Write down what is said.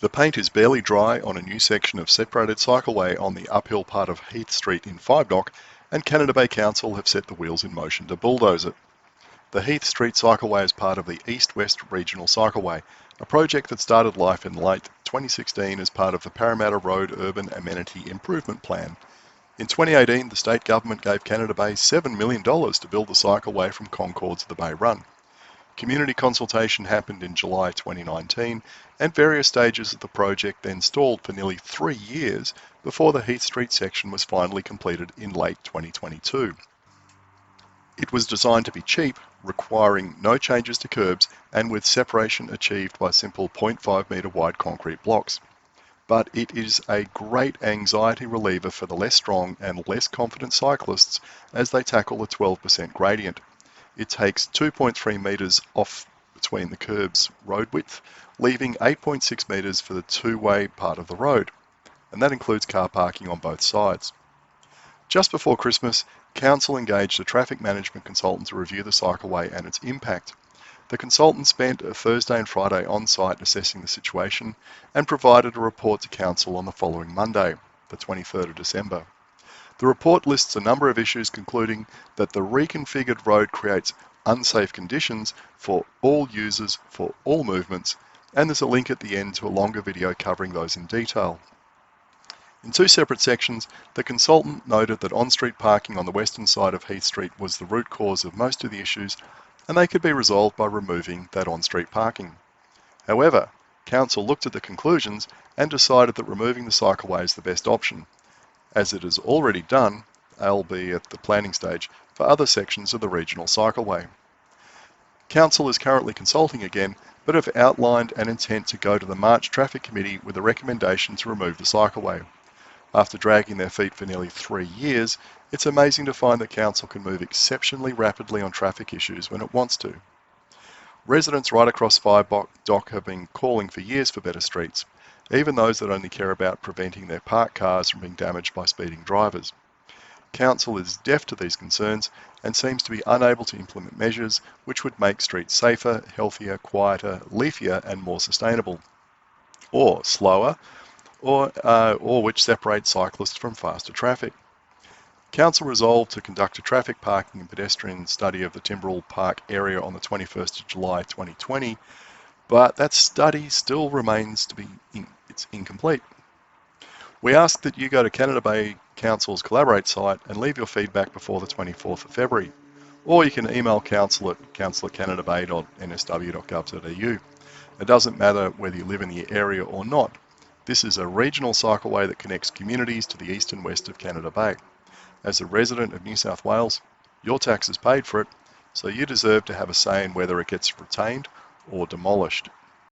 The paint is barely dry on a new section of separated cycleway on the uphill part of Heath Street in Five Dock, and Canada Bay Council have set the wheels in motion to bulldoze it. The Heath Street cycleway is part of the East-West Regional Cycleway, a project that started life in late 2016 as part of the Parramatta Road Urban Amenity Improvement Plan. In 2018, the state government gave Canada Bay $7 million to build the cycleway from Concord to the Bay Run. Community consultation happened in July 2019, and various stages of the project then stalled for nearly 3 years before the Heath Street section was finally completed in late 2022. It was designed to be cheap, requiring no changes to curbs and with separation achieved by simple 0.5 metre wide concrete blocks. But it is a great anxiety reliever for the less strong and less confident cyclists as they tackle the 12% gradient. It takes 2.3 metres off between the curbs road width, leaving 8.6 metres for the two-way part of the road, and that includes car parking on both sides. Just before Christmas, Council engaged a traffic management consultant to review the cycleway and its impact. The consultant spent a Thursday and Friday on site assessing the situation and provided a report to Council on the following Monday, the 23rd of December. The report lists a number of issues, concluding that the reconfigured road creates unsafe conditions for all users for all movements, and there's a link at the end to a longer video covering those in detail. In two separate sections, the consultant noted that on-street parking on the western side of Heath Street was the root cause of most of the issues, and they could be resolved by removing that on-street parking. However, Council looked at the conclusions and decided that removing the cycleway is the best option, as it is already done, albeit at the planning stage, for other sections of the regional cycleway. Council is currently consulting again, but have outlined an intent to go to the March Traffic Committee with a recommendation to remove the cycleway. After dragging their feet for nearly 3 years, it's amazing to find that Council can move exceptionally rapidly on traffic issues when it wants to. Residents right across Five Dock have been calling for years for better streets, even those that only care about preventing their parked cars from being damaged by speeding drivers. Council is deaf to these concerns and seems to be unable to implement measures which would make streets safer, healthier, quieter, leafier and more sustainable, or slower, or which separate cyclists from faster traffic. Council resolved to conduct a traffic, parking and pedestrian study of the Timberall Park area on the 21st of July 2020, but that study still remains to be it's incomplete. We ask that you go to Canada Bay Council's Collaborate site and leave your feedback before the 24th of February, or you can email council@canadabay.nsw.gov.au. It doesn't matter whether you live in the area or not. This is a regional cycleway that connects communities to the east and west of Canada Bay. As a resident of New South Wales, your taxes paid for it, so you deserve to have a say in whether it gets retained or demolished.